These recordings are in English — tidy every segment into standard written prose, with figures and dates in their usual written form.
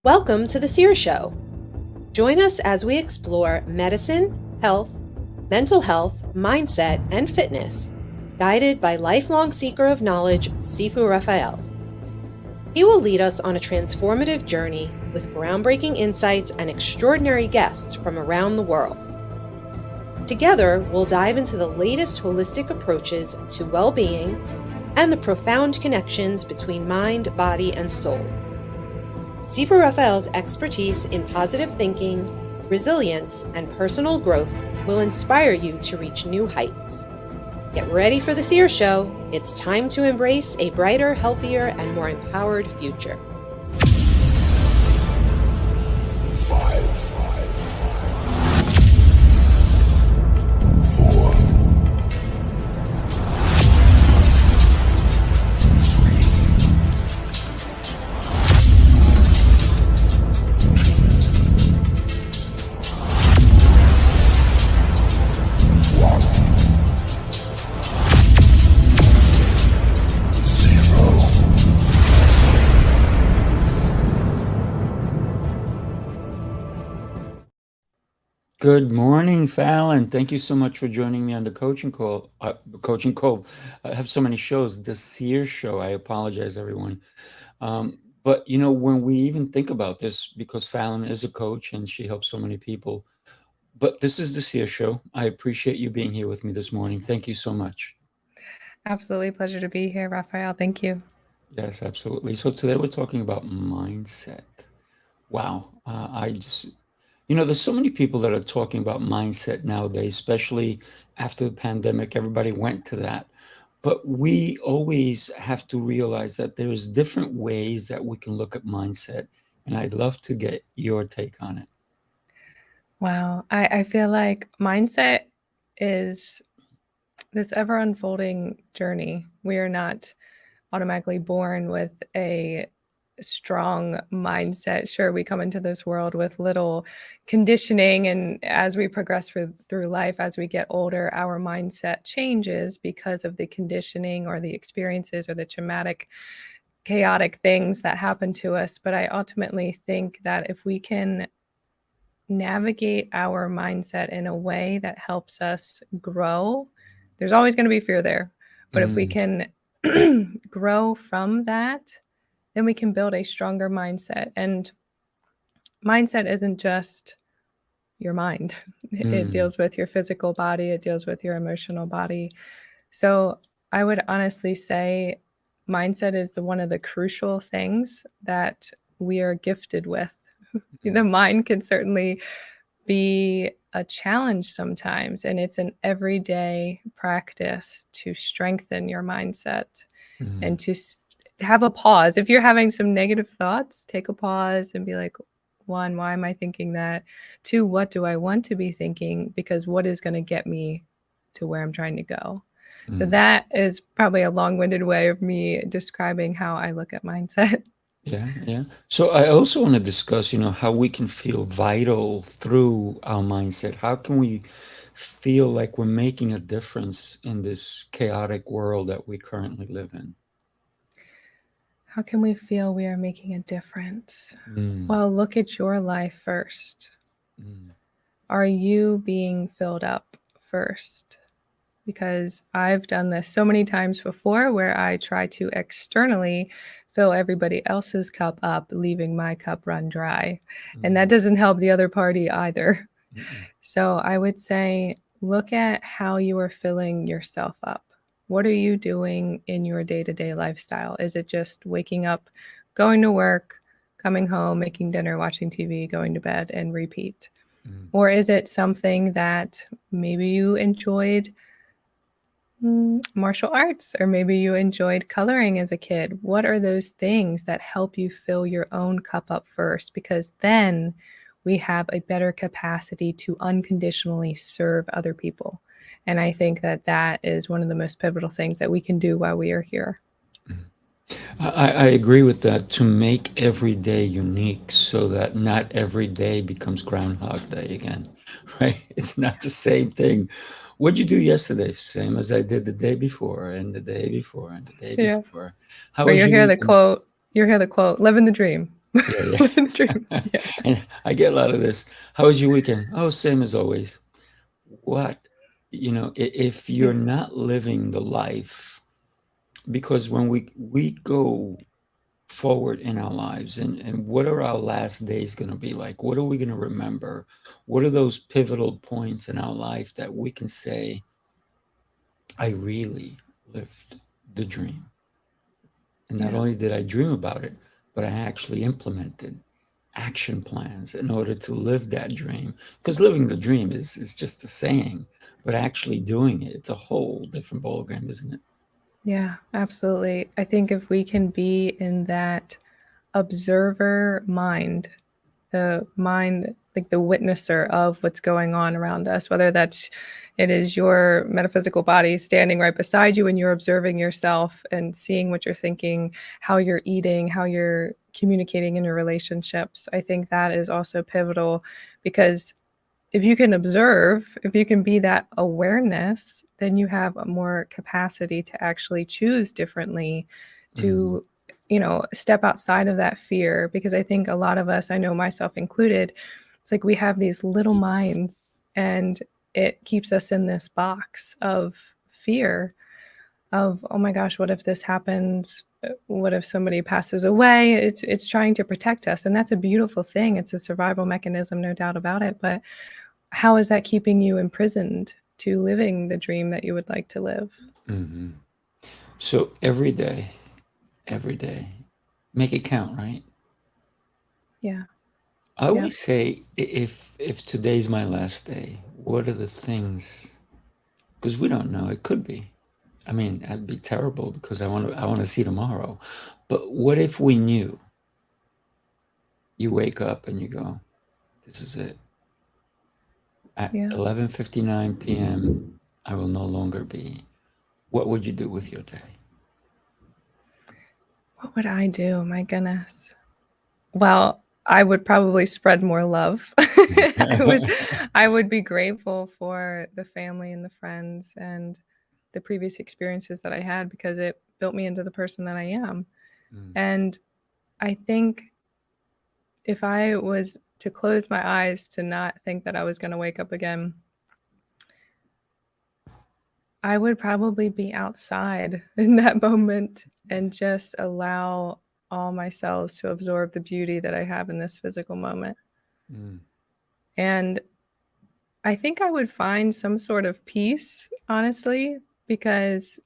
Welcome to the Seer Show. Join us as we explore medicine, health, mental health, mindset, and fitness, guided by lifelong seeker of knowledge, Sifu Raphael. He will lead us on a transformative journey with groundbreaking insights and extraordinary guests from around the world. Together, we'll dive into the latest holistic approaches to well-being and the profound connections between mind, body, and soul. Sifu Raphael's expertise in positive thinking, resilience, and personal growth will inspire you to reach new heights. Get ready for the Seer Show. It's time to embrace a brighter, healthier, and more empowered future. 5, 4, 0. Good morning, Falyn. Thank you so much for joining me on the coaching call. I have so many shows. The Seer Show. I apologize, everyone. But when we even think about this, because Falyn is a coach and she helps so many people. But this is the Seer Show. I appreciate you being here with me this morning. Thank you so much. Absolutely. Pleasure to be here, Raphael. Thank you. Yes, absolutely. So today we're talking about mindset. Wow. There's so many people that are talking about mindset nowadays, especially after the pandemic. Everybody went to that. But we always have to realize that there's different ways that we can look at mindset. And I'd love to get your take on it. Wow. I feel like mindset is this ever unfolding journey. We are not automatically born with a strong mindset. Sure, we come into this world with little conditioning, and as we progress through life, as we get older, our mindset changes because of the conditioning or the experiences or the traumatic, chaotic things that happen to us. But I ultimately think that if we can navigate our mindset in a way that helps us grow, there's always going to be fear there. But if we can grow from that, then we can build a stronger mindset. And mindset isn't just your mind. It deals with your physical body. It deals with your emotional body. So I would honestly say mindset is one of the crucial things that we are gifted with. The mind can certainly be a challenge sometimes, and it's an everyday practice to strengthen your mindset and to have a pause. If you're having some negative thoughts, take a pause and be like, 1, why am I thinking that? 2, what do I want to be thinking? Because what is going to get me to where I'm trying to go? So that is probably a long-winded way of me describing how I look at mindset. Yeah. So I also want to discuss, how we can feel vital through our mindset. How can we feel like we're making a difference in this chaotic world that we currently live in? How can we feel we are making a difference? Well, look at your life first. Are you being filled up first? Because I've done this so many times before where I try to externally fill everybody else's cup up, leaving my cup run dry. And that doesn't help the other party either. So I would say, look at how you are filling yourself up. What are you doing in your day-to-day lifestyle? Is it just waking up, going to work, coming home, making dinner, watching TV, going to bed, and repeat? Or is it something that maybe you enjoyed martial arts, or maybe you enjoyed coloring as a kid? What are those things that help you fill your own cup up first? Because then we have a better capacity to unconditionally serve other people. And I think that is one of the most pivotal things that we can do while we are here. I agree with that, to make every day unique so that not every day becomes Groundhog Day again, right? It's not the same thing. What'd you do yesterday? Same as I did the day before and the day before and the day Yeah. before. How Or was you your hear the weekend? quote, living the dream. Yeah, with dream. yeah. Yeah. And I get a lot of this. How was your weekend? Oh, same as always. What? If you're Yeah. not living the life, because when we go forward in our lives, and what are our last days going to be like? What are we going to remember? What are those pivotal points in our life that we can say, I really lived the dream? And not Yeah. only did I dream about it, but I actually implemented action plans in order to live that dream. Because living the dream is just a saying, but actually doing it, it's a whole different ballgame, isn't it? Yeah, absolutely. I think if we can be in that observer mind, the mind, like the witnesser of what's going on around us, whether it is your metaphysical body standing right beside you and you're observing yourself and seeing what you're thinking, how you're eating, how you're communicating in your relationships. I think that is also pivotal, because if you can observe, if you can be that awareness, then you have a more capacity to actually choose differently, Mhm. to, step outside of that fear. Because I think a lot of us, I know myself included, it's like we have these little minds, and it keeps us in this box of fear of, oh my gosh, what if this happens? What if somebody passes away? It's trying to protect us, and that's a beautiful thing. It's a survival mechanism, no doubt about it. But how is that keeping you imprisoned to living the dream that you would like to live? Mhm. So every day, make it count, right? Yeah. I Yep. always say, if today's my last day, what are the things? Because we don't know. It could be. I mean, that'd be terrible because I want to see tomorrow. But what if we knew? You wake up and you go, this is it. At Yeah. 11:59 p.m., I will no longer be. What would you do with your day? What would I do? My goodness. Well, I would probably spread more love. I would be grateful for the family and the friends and the previous experiences that I had, because it built me into the person that I am. Mm, And I think if I was to close my eyes to not think that I was going to wake up again, I would probably be outside in that moment and just allow all my cells to absorb the beauty that I have in this physical moment. mm, And I think I would find some sort of peace, honestly, because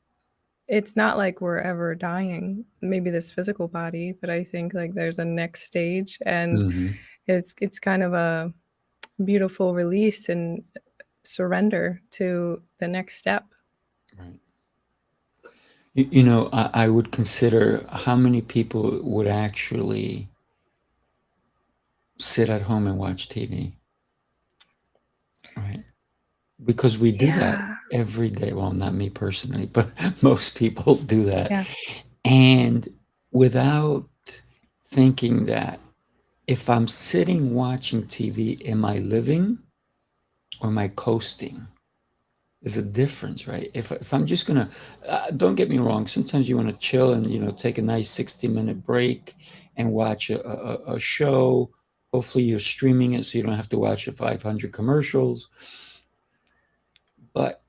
it's not like we're ever dying, maybe this physical body, but I think like there's a next stage, and mhm, it's kind of a beautiful release and surrender to the next step. right. I would consider how many people would actually sit at home and watch TV, right? Because we do that Yeah. every day. Well, not me personally, but most people do that. Yeah. And without thinking that, if I'm sitting watching TV, am I living or am I coasting? There's a difference, right? If I'm just gonna, don't get me wrong, sometimes you want to chill and take a nice 60-minute break and watch a show. Hopefully, you're streaming it so you don't have to watch the 500 commercials. But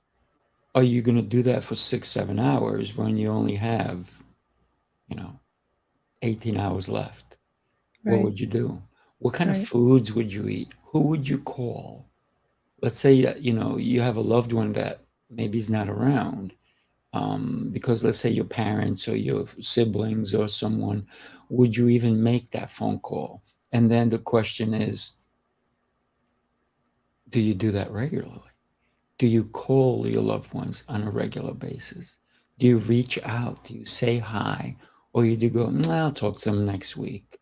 are you going to do that for 6, 7 hours when you only have, you know, 18 hours left? What Right. would you do? What kind of Right. foods would you eat? Who would you call? Let's say that, you have a loved one that maybe is not around. Because let's say your parents or your siblings or someone, would you even make that phone call? And then the question is, do you do that regularly? Do you call your loved ones on a regular basis? Do you reach out? Do you say hi? Or you do go, "Nah, I'll talk to them next week."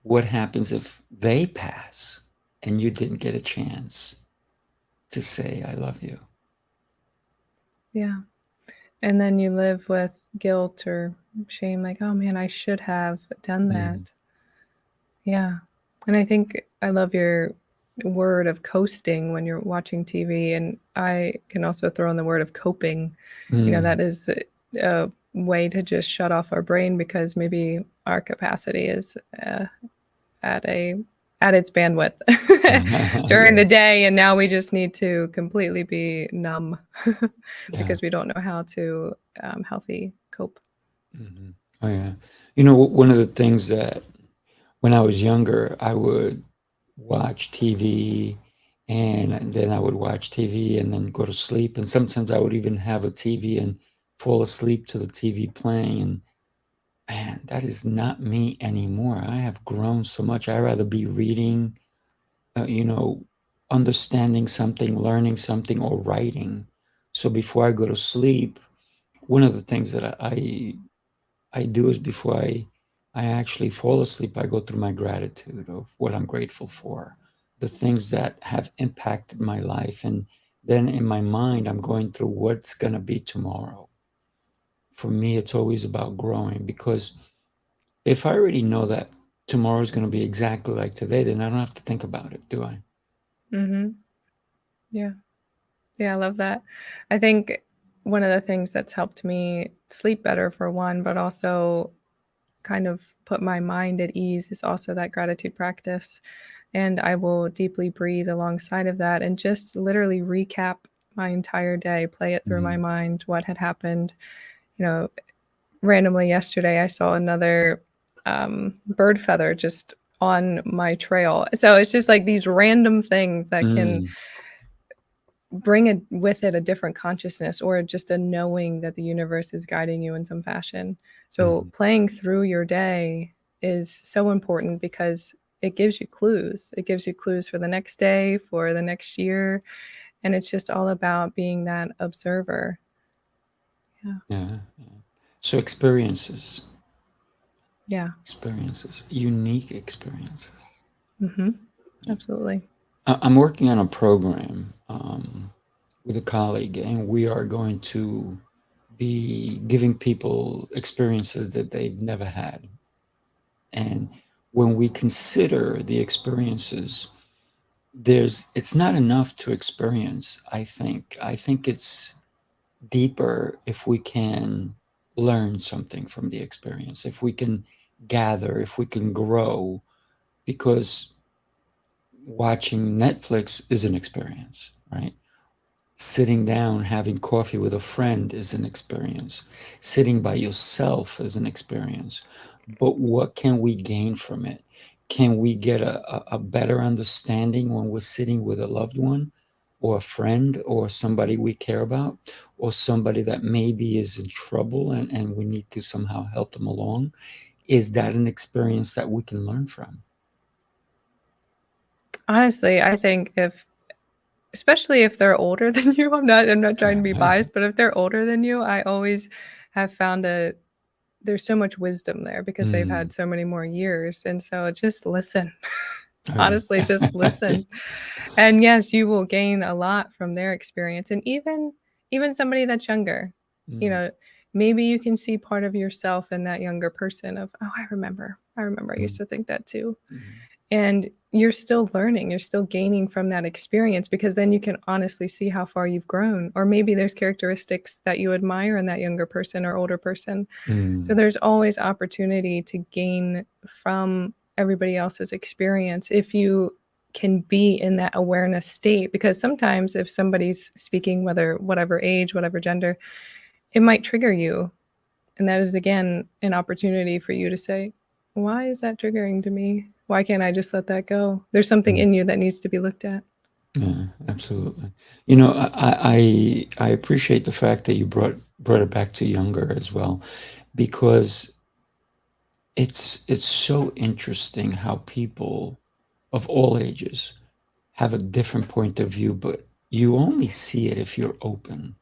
What happens if they pass and you didn't get a chance to say, I love you? Yeah. And then you live with guilt or shame, like, oh man, I should have done Mm, that. Yeah. And I think I love your word of coasting when you're watching TV. And I can also throw in the word of coping. mm, That is a way to just shut off our brain because maybe our capacity is at its bandwidth during the Yes. day, and now we just need to completely be numb Yeah. because we don't know how to healthy cope. Mhm. Oh yeah. You know, one of the things that when I was younger, I would watch TV and then I would watch TV and then go to sleep. And sometimes I would even have a TV and fall asleep to the TV playing. And man, that is not me anymore. I have grown so much. I'd rather be reading, you know, understanding something, learning something, or writing. So before I go to sleep, one of the things that I do is before I actually fall asleep, I go through my gratitude of what I'm grateful for, the things that have impacted my life. And then in my mind, I'm going through what's going to be tomorrow. For me, it's always about growing because if I already know that tomorrow is going to be exactly like today, then I don't have to think about it, do I? Mm-hmm. Yeah. Yeah, I love that. I think one of the things that's helped me sleep better, for one, but also kind of put my mind at ease, is also that gratitude practice. And I will deeply breathe alongside of that and just literally recap my entire day, play it through my Mhm. mind, what had happened. You know, randomly yesterday, I saw another bird feather just on my trail. So it's just like these random things that can Mm. bring it with it a different consciousness or just a knowing that the universe is guiding you in some fashion. So Mhm. playing through your day is so important because it gives you clues. It gives you clues for the next day, for the next year, and it's just all about being that observer. Yeah. Yeah. Yeah. So Yeah. unique experiences. Mm-hmm. Absolutely. I'm working on a program with a colleague, and we are going to be giving people experiences that they've never had. And when we consider the experiences, it's not enough to experience, I think. I think it's deeper if we can learn something from the experience, if we can gather, if we can grow, because watching Netflix is an experience, right? Sitting down, having coffee with a friend is an experience. Sitting by yourself is an experience. But what can we gain from it? Can we get a better understanding when we're sitting with a loved one or a friend or somebody we care about or somebody that maybe is in trouble and we need to somehow help them along? Is that an experience that we can learn from? Honestly, I think especially if they're older than you, I'm not trying to be biased, but if they're older than you, I always have found there's so much wisdom there because they've Mm. had so many more years. And so just listen. Oh, yeah. Honestly, just listen. Yes. And yes, you will gain a lot from their experience. And even somebody that's younger, you Mm, know, maybe you can see part of yourself in that younger person of, oh, I remember I used mm, to think that too. mm, And you're still learning, you're still gaining from that experience because then you can honestly see how far you've grown. Or maybe there's characteristics that you admire in that younger person or older person. So mm, there's always opportunity to gain from everybody else's experience if you can be in that awareness state. Because sometimes if somebody's speaking, whether whatever age, whatever gender, it might trigger you. And that is again an opportunity for you to say, why is that triggering to me? Why can't I just let that go? There's something mm. in you that needs to be looked at. Yeah, absolutely. You know, I appreciate the fact that you brought it back to younger as well, because it's so interesting how people of all ages have a different point of view, but you only see it if you're open.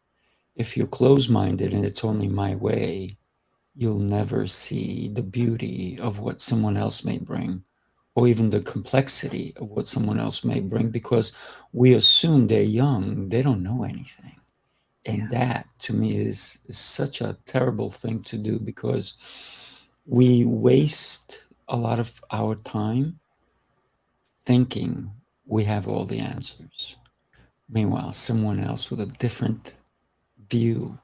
If you're closed-minded and it's only my way, you'll never see the beauty of what someone else may bring, or even the complexity of what someone else may bring, because we assume they're young, they don't know anything. And Yeah. that to me is such a terrible thing to do because we waste a lot of our time thinking we have all the answers. Meanwhile, someone else with a different view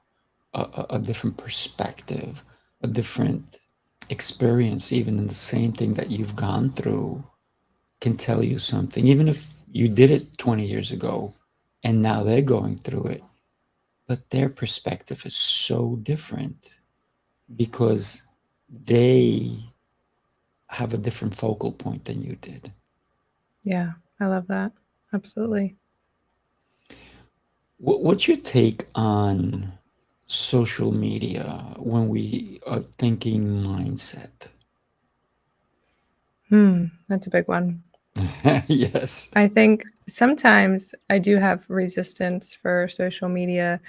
a different perspective, a different experience, even in the same thing that you've gone through, can tell you something. Even if you did it 20 years ago and now they're going through it, but their perspective is so different because they have a different focal point than you did. Yeah, I love that. Absolutely. What's your take on social media when we are thinking mindset? That's a big one. Yes. I think sometimes I do have resistance for social media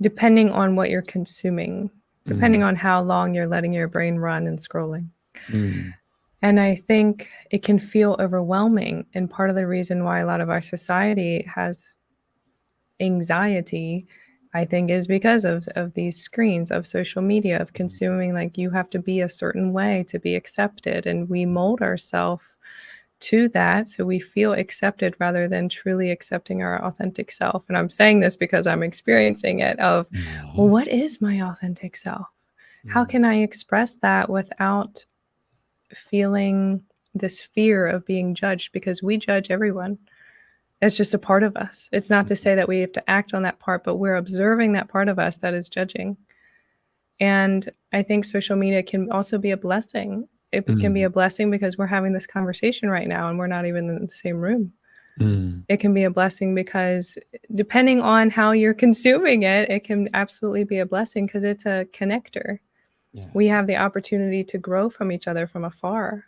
depending on what you're consuming, depending on how long you're letting your brain run and scrolling. Mm. And I think it can feel overwhelming. And part of the reason why a lot of our society has anxiety, I think, is because of these screens, of social media, of consuming. Like, you have to be a certain way to be accepted. And we mold ourselves to that so we feel accepted rather than truly accepting our authentic self. And I'm saying this because I'm experiencing it of, well, what is my authentic self? How can I express that without feeling this fear of being judged? Because we judge everyone. It's just a part of us. It's not to say that we have to act on that part, but we're observing that part of us that is judging. And I think social media can also be a blessing. It can be a blessing because we're having this conversation right now and we're not even in the same room. It can be a blessing because depending on how you're consuming it, it can absolutely be a blessing because it's a connector. Yeah. We have the opportunity to grow from each other from afar.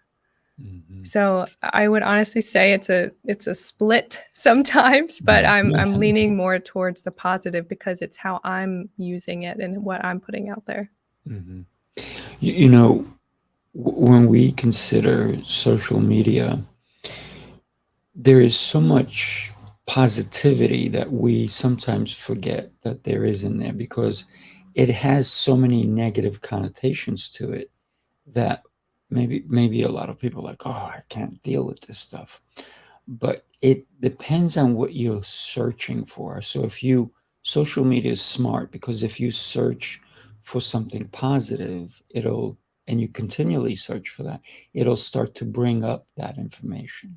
So I would honestly say it's a split sometimes, but I'm leaning more towards the positive because it's how I'm using it and what I'm putting out there. You know, when we consider social media, there is so much positivity that we sometimes forget that there is in there because it has so many negative connotations to it that maybe a lot of people are like, oh, I can't deal with this stuff. But it depends on what you're searching for. So social media is smart because if you search for something positive, and you continually search for that, it'll start to bring up that information.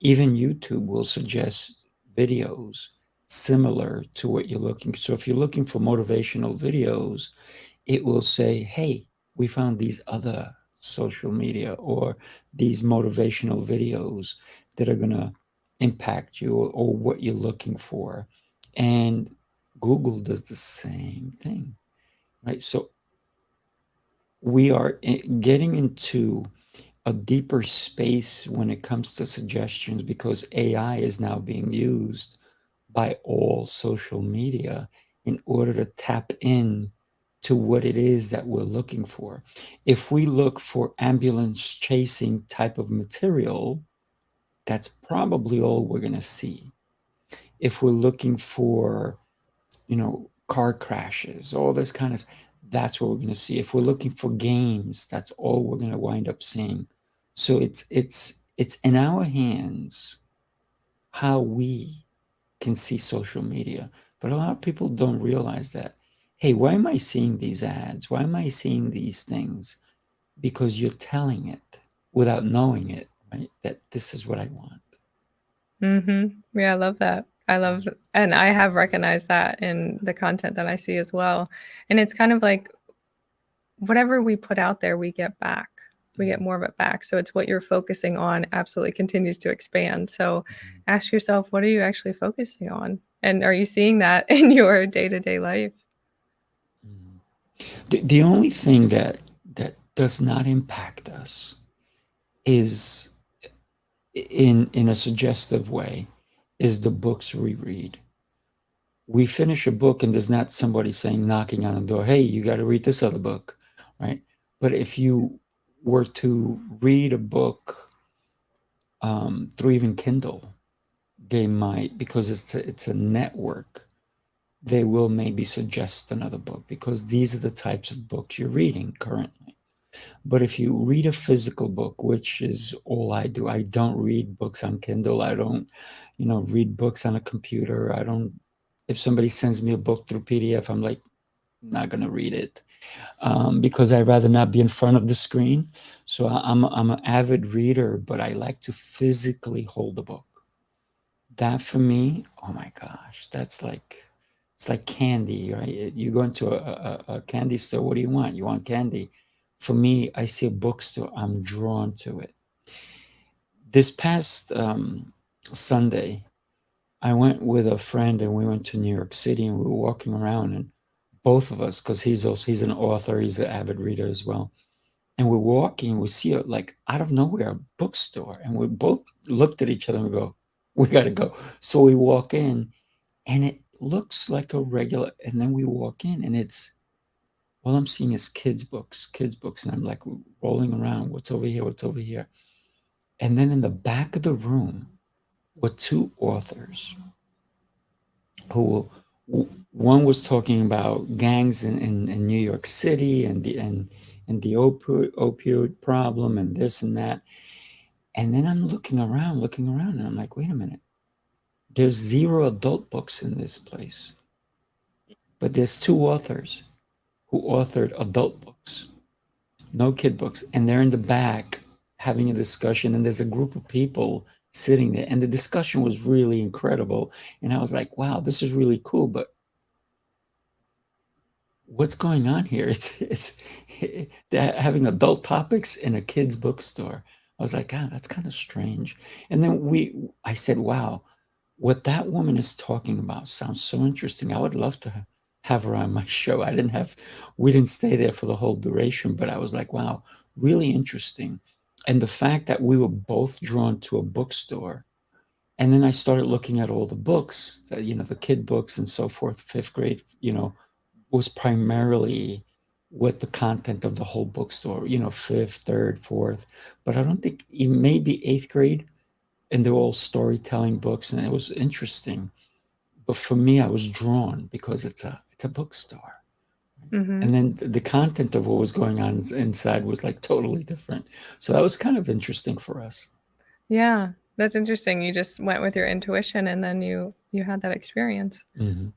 Even YouTube will suggest videos similar to what you're looking. So if you're looking for motivational videos, it will say, hey, we found these other social media or these motivational videos that are going to impact you or what you're looking for. And Google does the same thing, right? So we are getting into a deeper space when it comes to suggestions because AI is now being used by all social media in order to tap in to what it is that we're looking for. If we look for ambulance chasing type of material, that's probably all we're going to see. If we're looking for, car crashes, all this kind of, that's what we're going to see. If we're looking for games, that's all we're going to wind up seeing. So it's in our hands how we can see social media. But a lot of people don't realize that, hey, why am I seeing these ads? Why am I seeing these things? Because you're telling it without knowing it, right? That this is what I want. Yeah, I love that. And I have recognized that in the content that I see as well. And it's kind of like whatever we put out there, we get back. We get more of it back. So it's what you're focusing on absolutely continues to expand. So ask yourself, what are you actually focusing on? And are you seeing that in your day-to-day life? The only thing that does not impact us is in a suggestive way is the books we read. We finish a book and there's not somebody saying, knocking on the door, hey, you got to read this other book, right? But if you were to read a book through even Kindle, they might, because it's a network, they will maybe suggest another book because these are the types of books you're reading currently. But if you read a physical book, which is all I do, I don't read books on Kindle. I don't, read books on a computer. I don't, if somebody sends me a book through PDF, I'm like, not going to read it because I'd rather not be in front of the screen. So I'm an avid reader, but I like to physically hold a book. That for me, oh my gosh, that's like, it's like candy, right? You go into a candy store, what do you want? You want candy. For me, I see a bookstore, I'm drawn to it. This past Sunday, I went with a friend and we went to New York City and we were walking around and both of us, because he's an author, he's an avid reader as well. And we're walking, we see like out of nowhere a bookstore, and we both looked at each other and we go, we gotta go. So we walk in and it looks like a regular, and then we walk in and it's, all I'm seeing is kids books, and I'm like rolling around, what's over here, what's over here. And then in the back of the room were two authors who, one was talking about gangs in New York City and the opioid problem and this and that. And then I'm looking around, and I'm like, wait a minute. There's 0 adult books in this place. But there's 2 authors who authored adult books, no kid books. And they're in the back having a discussion. And there's a group of people sitting there. And the discussion was really incredible. And I was like, wow, this is really cool. But what's going on here? It's they're having adult topics in a kid's bookstore. I was like, ah, that's kind of strange. And then I said, wow, what that woman is talking about sounds so interesting. I would love to have her on my show. We didn't stay there for the whole duration, but I was like, wow, really interesting. And the fact that we were both drawn to a bookstore. And then I started looking at all the books, the kid books and so forth, 5th grade, was primarily what the content of the whole bookstore, 5th, 3rd, 4th. But I don't think, even maybe 8th grade, and they're all storytelling books, and it was interesting. But for me, I was drawn because it's a bookstore. Mm-hmm. And then the content of what was going on inside was like totally different. So that was kind of interesting for us. Yeah, that's interesting. You just went with your intuition and then you had that experience. Mm-hmm.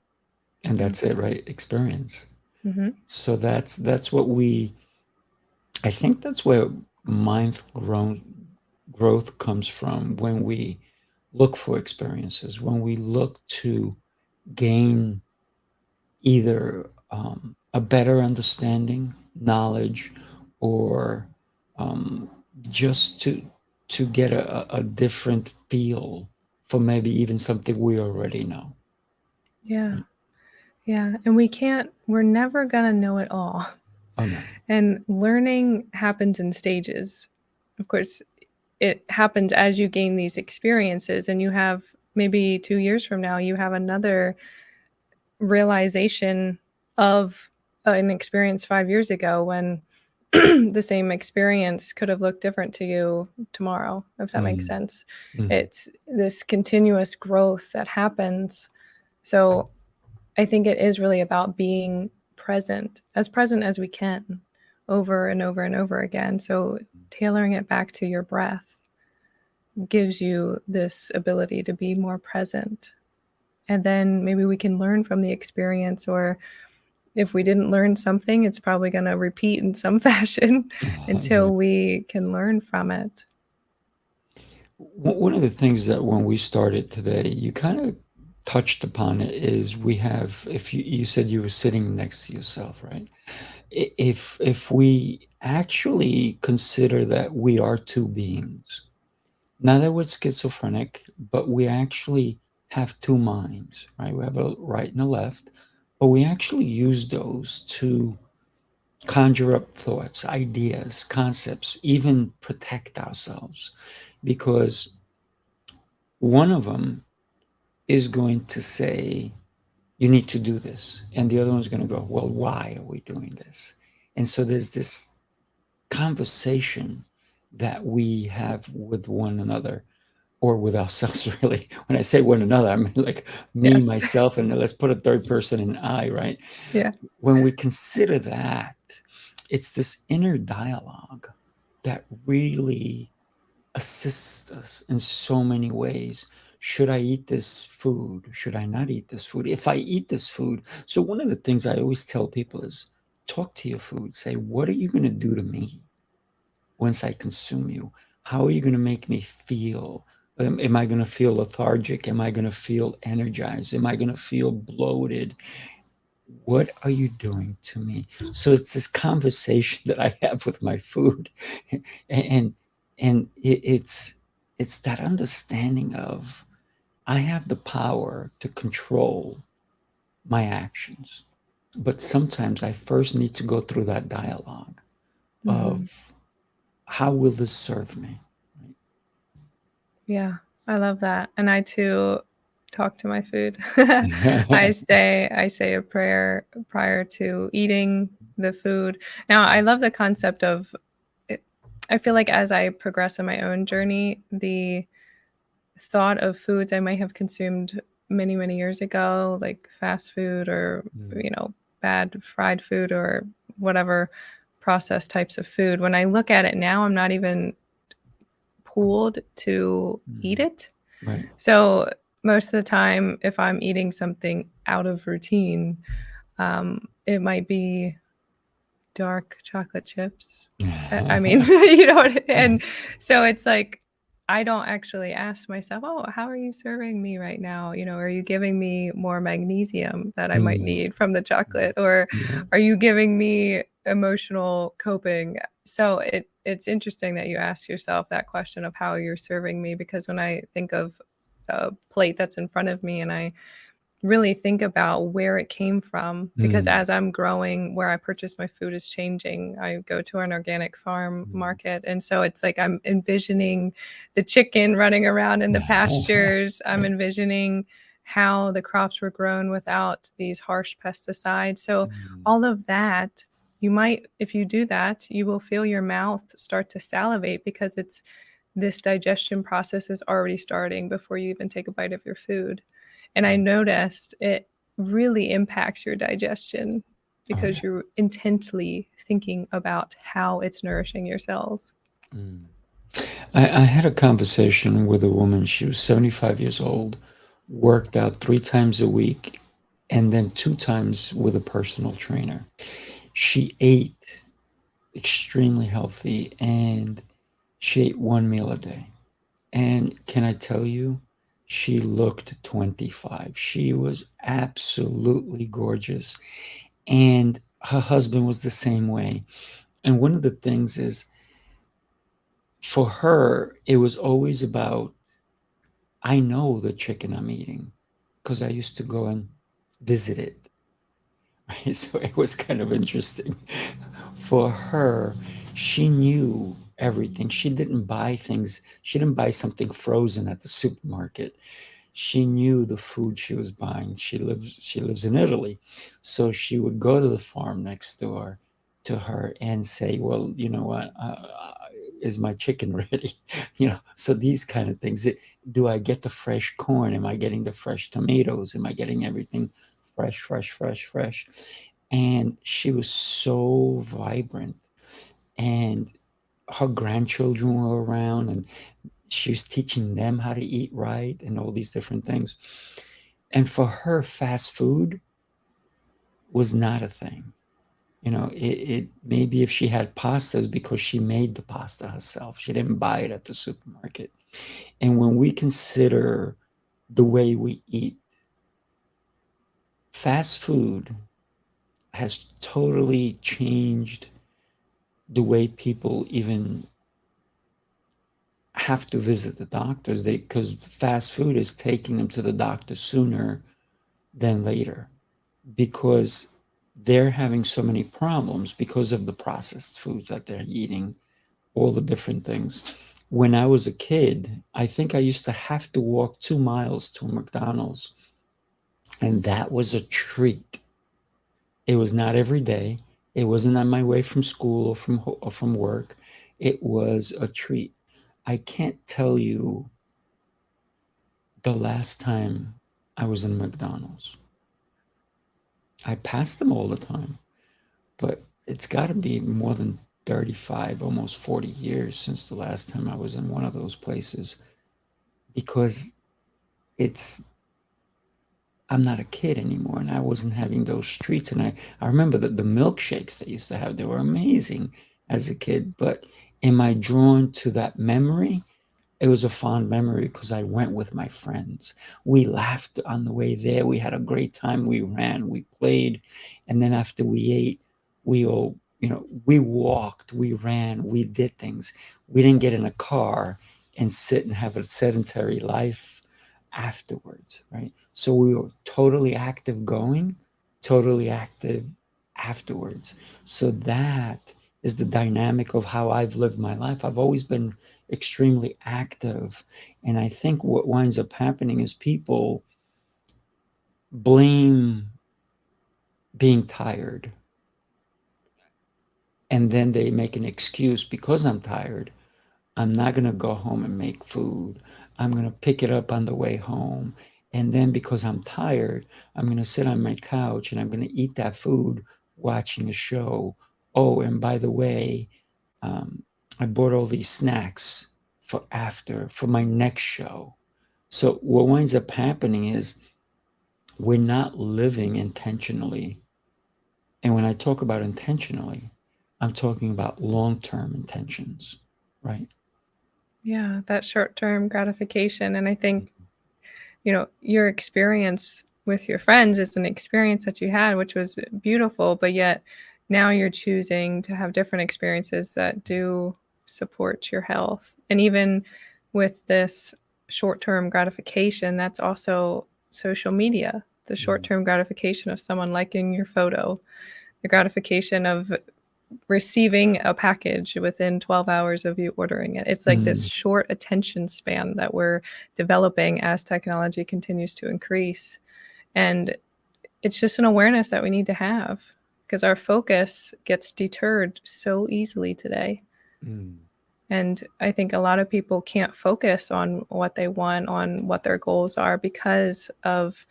And that's it, right? Experience. Mm-hmm. So that's what I think that's where mind growth comes from, when we look for experiences, when we look to gain either a better understanding, knowledge, or just to get a different feel for maybe even something we already know. Yeah. Yeah. And we're never going to know it all. Oh, no. And learning happens in stages. Of course, it happens as you gain these experiences, and you have maybe 2 years from now, you have another realization of an experience 5 years ago when the same experience could have looked different to you tomorrow, if that makes sense. Mhm. It's this continuous growth that happens. So I think it is really about being present as we can, over and over and over again. So tailoring it back to your breath gives you this ability to be more present. And then maybe we can learn from the experience, or if we didn't learn something, it's probably going to repeat in some fashion until Yeah. we can learn from it. One of the things that when we started today, you kind of touched upon it, is we have, if you said you were sitting next to yourself, right? If we actually consider that we are 2 beings, not that we're schizophrenic, but we actually have 2 minds, right? We have a right and a left, but we actually use those to conjure up thoughts, ideas, concepts, even protect ourselves, because one of them is going to say, you need to do this. And the other one's going to go, well, why are we doing this? And so there's this conversation that we have with one another, or with ourselves, really. When I say one another, I mean like me, Yes. myself, and let's put a third person in I, right? Yeah. When we consider that, it's this inner dialogue that really assists us in so many ways should I eat this food? Should I not eat this food? If I eat this food, so one of the things I always tell people is talk to your food. Say, what are you going to do to me once I consume you? How are you going to make me feel? Am I going to feel lethargic? Am I going to feel energized? Am I going to feel bloated? What are you doing to me? So it's this conversation that I have with my food, and it's that understanding of I have the power to control my actions, but sometimes I first need to go through that dialogue Mhm. of how will this serve me? Yeah, I love that. And I too talk to my food. I say a prayer prior to eating the food. Now, I love the concept of it. I feel like as I progress in my own journey, the thought of foods I might have consumed many, many years ago, like fast food or, Mm, bad fried food or whatever processed types of food. When I look at it now, I'm not even pulled to eat mm, it. right. So most of the time, if I'm eating something out of routine, it might be dark chocolate chips. I mean, and so it's like I don't actually ask myself, "Oh, how are you serving me right now? Are you giving me more magnesium that I might Mm, need from the chocolate, or yeah. are you giving me emotional coping?" So it's interesting that you ask yourself that question of how you're serving me, because when I think of a plate that's in front of me and I really think about where it came from, because Mm, as I'm growing, where I purchase my food is changing. I go to an organic farm mm. market, and so it's like I'm envisioning the chicken running around in the pastures. I'm Right. envisioning how the crops were grown without these harsh pesticides. So Mm, all of that, you might, if you do that, you will feel your mouth start to salivate, because it's this digestion process is already starting before you even take a bite of your food. And I mm. noticed it really impacts your digestion Oh, because yeah. you're intently thinking about how it's nourishing your cells. Mm. I had a conversation with a woman. She was 75 years old, worked out 3 times a week, and then 2 times with a personal trainer. She ate extremely healthy and she ate 1 meal a day. And can I tell you, she looked 25. She was absolutely gorgeous. And her husband was the same way. And one of the things is, for her, it was always about, I know the chicken I'm eating because I used to go and visit it. Right? So it was kind of interesting. For her, she knew everything. She didn't buy things, she didn't buy something frozen at the supermarket. She knew the food she was buying. She lives in Italy. So she would go to the farm next door to her and say, well, you know what, is my chicken ready? So these kind of things. Do I get the fresh corn? Am I getting the fresh tomatoes? Am I getting everything fresh, fresh, fresh, fresh? And she was so vibrant. And her grandchildren were around, and she was teaching them how to eat right and all these different things. And for her, fast food was not a thing. It maybe if she had pastas, because she made the pasta herself, she didn't buy it at the supermarket. And when we consider the way we eat, fast food has totally changed the way people even have to visit the doctors. Because fast food is taking them to the doctor sooner than later, because they're having so many problems because of the processed foods that they're eating, all the different things. When I was a kid, I think I used to have to walk 2 miles to a McDonald's, and that was a treat. It was not every day. It wasn't on my way from school or from work. It was a treat. I can't tell you the last time I was in McDonald's. I pass them all the time, but it's got to be more than 35, almost 40 years since the last time I was in one of those places, because it's I'm not a kid anymore, and I wasn't having those treats. And I remember that the milkshakes they used to have, they were amazing as a kid. But am I drawn to that memory? It was a fond memory because I went with my friends. We laughed on the way there. We had a great time. We ran, we played. And then after we ate, we all, we walked, we ran, we did things. We didn't get in a car and sit and have a sedentary life afterwards, right? So we were totally active going, totally active afterwards. So that is the dynamic of how I've lived my life. I've always been extremely active. And I think what winds up happening is people blame being tired. And then they make an excuse because I'm tired. I'm not going to go home and make food. I'm going to pick it up on the way home. And then because I'm tired, I'm going to sit on my couch and I'm going to eat that food watching a show. Oh, and by the way, I bought all these snacks for my next show. So what winds up happening is we're not living intentionally. And when I talk about intentionally, I'm talking about long-term intentions, right? Yeah, that short-term gratification. And I think, your experience with your friends is an experience that you had, which was beautiful, but yet now you're choosing to have different experiences that do support your health. And even with this short-term gratification, that's also social media, the short-term gratification of someone liking your photo, the gratification of receiving a package within 12 hours of you ordering it. It's like this short attention span that we're developing as technology continues to increase. And it's just an awareness that we need to have because our focus gets deterred so easily today. And I think a lot of people can't focus on what they want, on what their goals are because of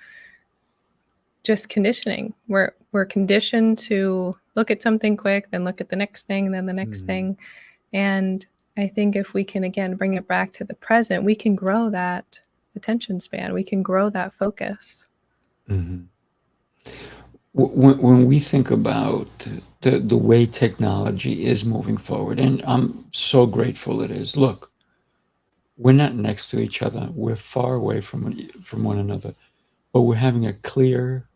just conditioning. We're conditioned to look at something quick, then look at the next thing, then the next thing. And I think if we can, again, bring it back to the present, we can grow that attention span. We can grow that focus. When we think about the way technology is moving forward, and I'm so grateful it is. Look, we're not next to each other. We're far away from one another, but we're having a clear,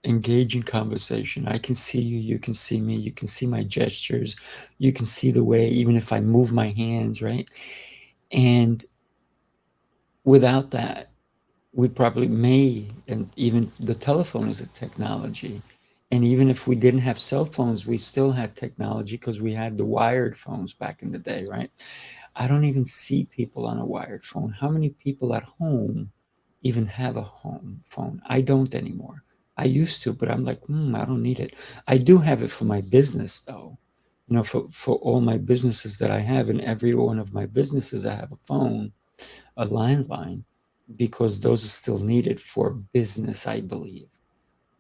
engaging conversation. I can see you, you can see me, you can see my gestures, you can see the way, even if I move my hands, right? And without that, we probably and even the telephone is a technology. And even if we didn't have cell phones, we still had technology because we had the wired phones back in the day, right? I don't even see people on a wired phone. How many people at home even have a home phone? I don't anymore. I used to, but I'm like, I don't need it. I do have it for my business though. For all my businesses that I have, in every one of my businesses, I have a phone, a landline, because those are still needed for business, I believe.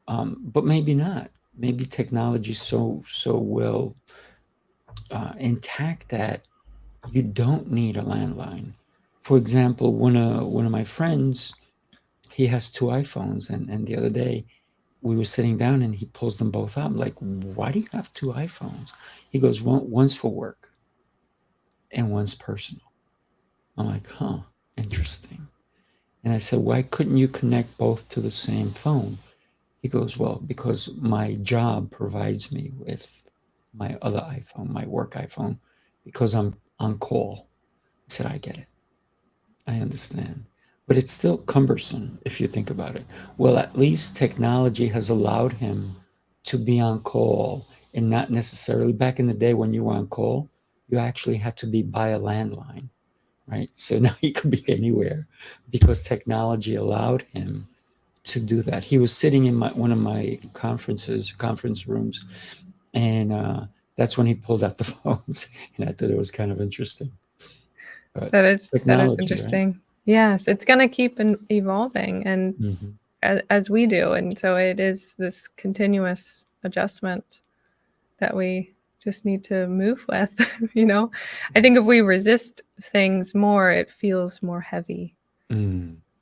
But maybe not. Maybe technology so well intact that you don't need a landline. For example, one of my friends, he has two iPhones, and the other day we were sitting down and he pulls them both out. I'm like, why do you have two iPhones? He goes, one's for work and one's personal. I'm like, interesting. And I said, why couldn't you connect both to the same phone? He goes, well, because my job provides me with my other iPhone, my work iPhone, because I'm on call. I said, I get it. I understand. But it's still cumbersome if you think about it. Well, at least technology has allowed him to be on call and not necessarily back in the day when you were on call, you actually had to be by a landline, right? So now he could be anywhere because technology allowed him to do that. He was sitting in one of my conference rooms, and that's when he pulled out the phones, and I thought it was kind of interesting. But That is technology, interesting. right? Yes, it's going to keep evolving and as we do. And so it is this continuous adjustment that we just need to move with, I think if we resist things more, it feels more heavy.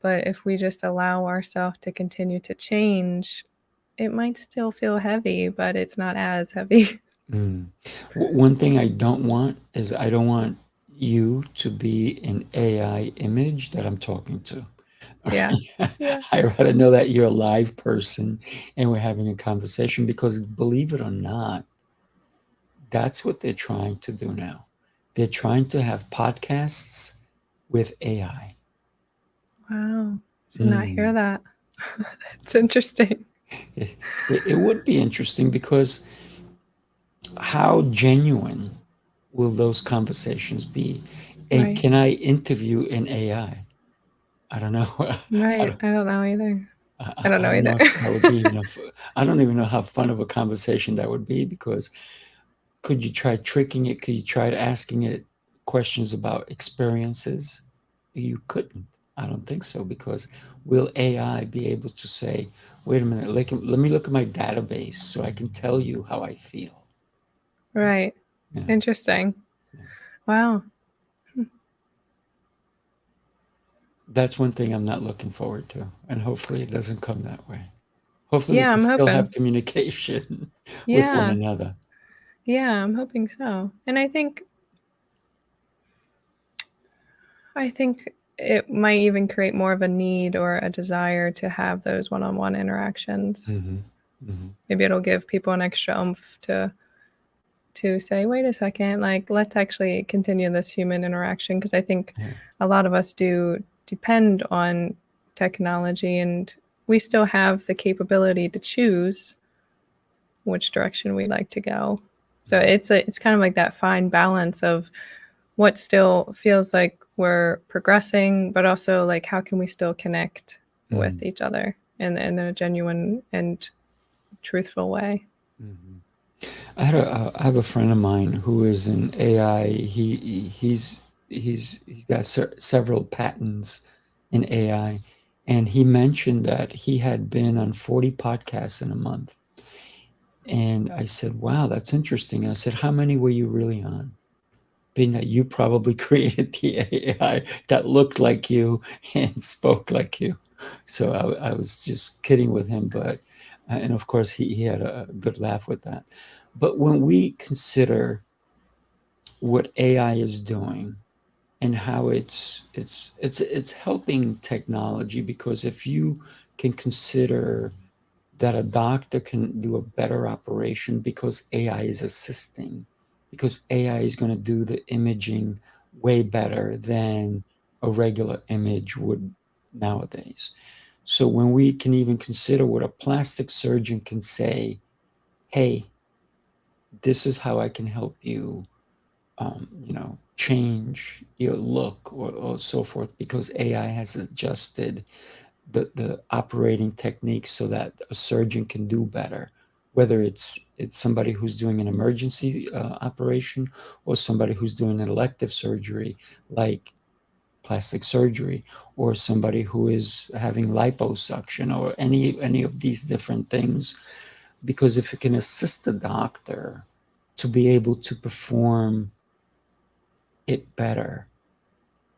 But if we just allow ourselves to continue to change, it might still feel heavy, but it's not as heavy. One thing I don't want is I don't want you to be an AI image that I'm talking to. Yeah. Yeah. I rather know that you're a live person and we're having a conversation, because believe it or not, that's what they're trying to do now. They're trying to have podcasts with AI. Wow. Did not hear that. It's interesting. It would be interesting, because how genuine will those conversations be? And Right. can I interview an AI? I don't know. Right. I don't know either. I don't I know don't know either. if that would be enough. I don't even know how fun of a conversation that would be, because could you try tricking it? Could you try asking it questions about experiences? You couldn't. I don't think so, because will AI be able to say, wait a minute, let me look at my database so I can tell you how I feel? Right. Yeah. Interesting. Wow. That's one thing I'm not looking forward to, and hopefully it doesn't come that way. Hopefully we Yeah, can I'm still have hoping. communication with one Yeah. another. Yeah, I'm hoping so. And I think it might even create more of a need or a desire to have those one-on-one interactions. Maybe it'll give people an extra oomph to say, wait a second, like, let's actually continue this human interaction. Because I think Yeah. a lot of us do depend on technology, and we still have the capability to choose which direction we like to go. So it's kind of like that fine balance of what still feels like we're progressing, but also like how can we still connect with each other in a genuine and truthful way. I have a friend of mine who is an AI. He's got several patents in AI, and he mentioned that he had been on 40 podcasts in a month. And I said, "Wow, that's interesting." And I said, "How many were you really on?" Being that you probably created the AI that looked like you and spoke like you. So I was just kidding with him, but and of course he had a good laugh with that. But when we consider what AI is doing and how it's helping technology, because if you can consider that a doctor can do a better operation because AI is assisting, because AI is going to do the imaging way better than a regular image would nowadays. So when we can even consider what a plastic surgeon can say, hey, this is how I can help you, change your look, or so forth, because AI has adjusted the operating techniques so that a surgeon can do better, whether it's somebody who's doing an emergency operation, or somebody who's doing an elective surgery like plastic surgery, or somebody who is having liposuction, or any of these different things. Because if it can assist the doctor to be able to perform it better,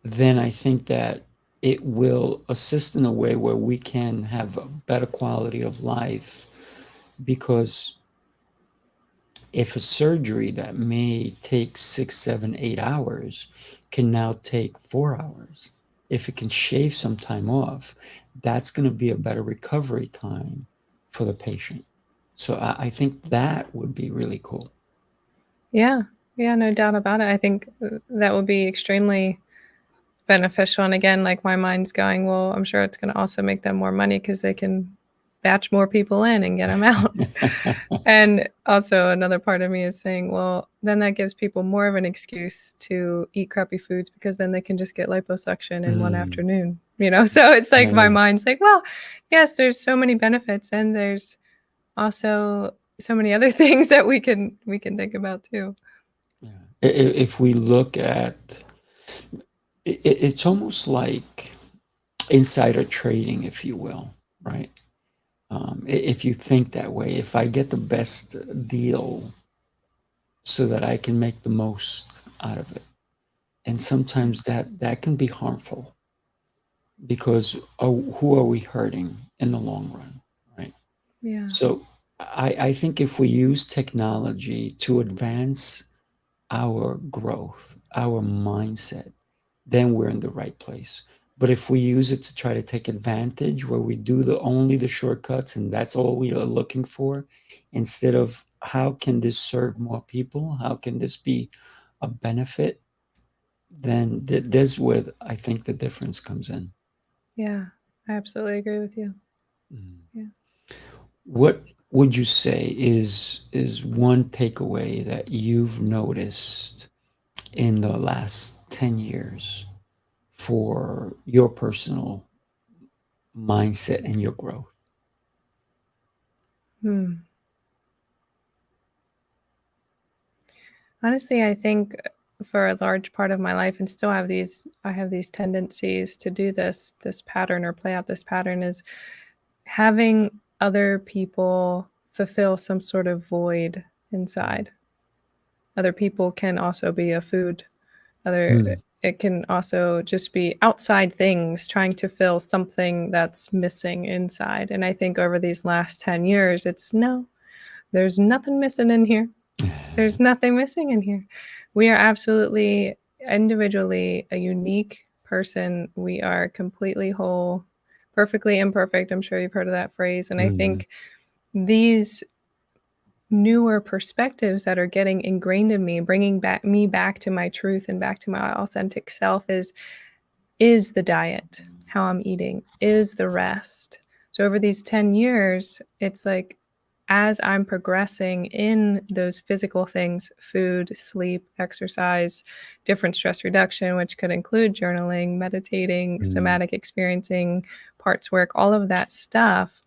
then I think that it will assist in a way where we can have a better quality of life. Because if a surgery that may take 6, 7, 8 hours can now take 4 hours, if it can shave some time off, that's going to be a better recovery time for the patient. So I think that would be really cool. Yeah. Yeah, no doubt about it. I think that would be extremely beneficial. And again, like my mind's going, well, I'm sure it's going to also make them more money because they can batch more people in and get them out. And also another part of me is saying, well, then that gives people more of an excuse to eat crappy foods, because then they can just get liposuction in one afternoon, So it's like my mind's like, well, yes, there's so many benefits, and there's also so many other things that we can think about too. Yeah. If we look at it's almost like insider trading, if you will, right? If you think that way, if I get the best deal so that I can make the most out of it. And sometimes that can be harmful, because who are we hurting in the long run, right? Yeah. So I think if we use technology to advance our growth, our mindset, then we're in the right place. But if we use it to try to take advantage, where we do only the shortcuts and that's all we are looking for, instead of how can this serve more people, how can this be a benefit, then there's where I think the difference comes in. Yeah. I absolutely agree with you. Mm. Yeah. What would you say is one takeaway that you've noticed in the last 10 years for your personal mindset and your growth? Hmm. Honestly, I think for a large part of my life, and still have I have these tendencies to do this pattern or play out this pattern, is having other people fulfill some sort of void inside. Other people can also be a food. Mm. It can also just be outside things trying to fill something that's missing inside. And I think over these last 10 years, it's no, there's nothing missing in here. There's nothing missing in here. We are absolutely individually a unique person. We are completely whole, perfectly imperfect. I'm sure you've heard of that phrase. And I Mm. think these newer perspectives that are getting ingrained in me, bringing back to my truth and back to my authentic self is the diet, how I'm eating, is the rest. So over these 10 years, it's like as I'm progressing in those physical things, food, sleep, exercise, different stress reduction, which could include journaling, meditating, Mm. somatic experiencing, parts work, all of that stuff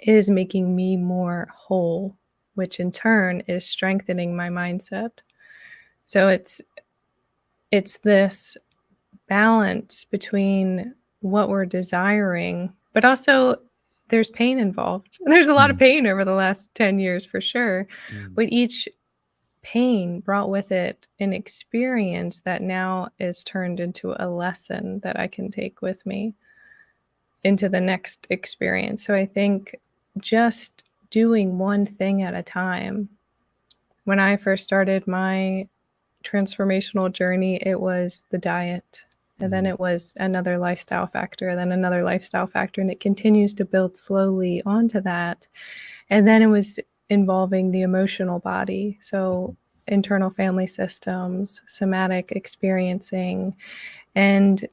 is making me more whole, which in turn is strengthening my mindset. So it's this balance between what we're desiring, but also there's pain involved. There's a lot of Mm. pain over the last 10 years for sure, Mm. but each pain brought with it an experience that now is turned into a lesson that I can take with me into the next experience. So I think just doing one thing at a time. When I first started my transformational journey, it was the diet. And then Mm. it was another lifestyle factor, then another lifestyle factor. And it continues to build slowly onto that. And then it was involving the emotional body. So internal family systems, somatic experiencing, and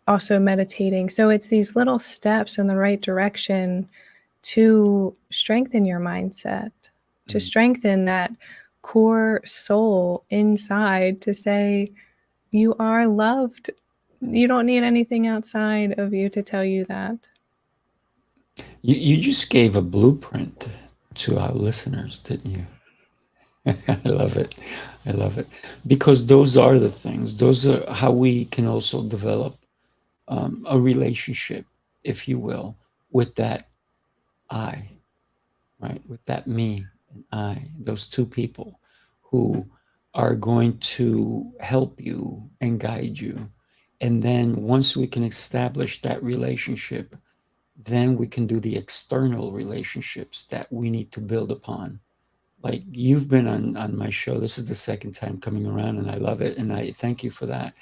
also meditating. So it's these little steps in the right direction to strengthen your mindset, to Mm. strengthen that core soul inside to say, you are loved. You don't need anything outside of you to tell you that. You just gave a blueprint to our listeners, didn't you? I love it. I love it. Because those are the things, those are how we can also develop a relationship, if you will, with that I, right? With that me and I, those two people who are going to help you and guide you. And then once we can establish that relationship, then we can do the external relationships that we need to build upon. Like you've been on my show. This is the second time coming around, and I love it. And I thank you for that.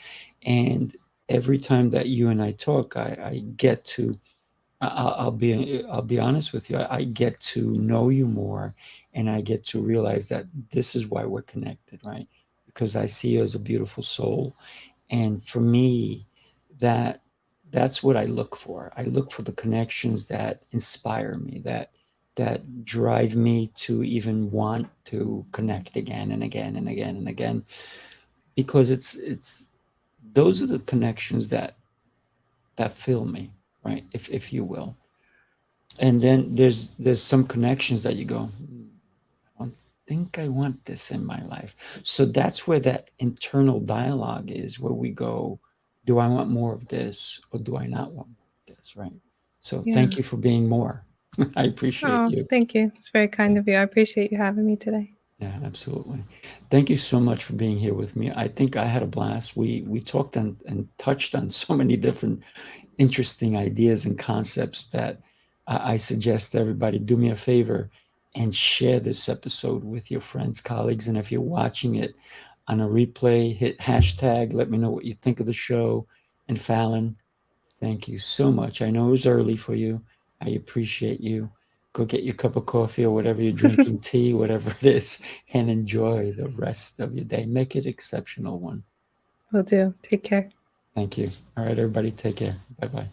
And every time that you and I talk, I get to I'll be honest with you. I get to know you more, and I get to realize that this is why we're connected, right? Because I see you as a beautiful soul, and for me, that that's what I look for. I look for the connections that inspire me, that drive me to even want to connect again and again and again and again, because it's those are the connections that fill me, right? If you will. And then there's some connections that you go, I don't think I want this in my life. So that's where that internal dialogue is, where we go, do I want more of this or do I not want more of this, right? So Yeah. thank you for being more. I appreciate Oh, you. thank you. It's very kind Yeah. of you. I appreciate you having me today. Yeah, absolutely. Thank you so much for being here with me. I think I had a blast. We talked and touched on so many different interesting ideas and concepts that I suggest everybody do me a favor and share this episode with your friends, colleagues. And if you're watching it on a replay, hit hashtag, let me know what you think of the show. And Falyn, thank you so much. I know it was early for you. I appreciate you. Go get your cup of coffee or whatever you're drinking, tea, whatever it is, and enjoy the rest of your day. Make it an exceptional one. Will do. Take care. Thank you. All right, everybody, take care. Bye-bye.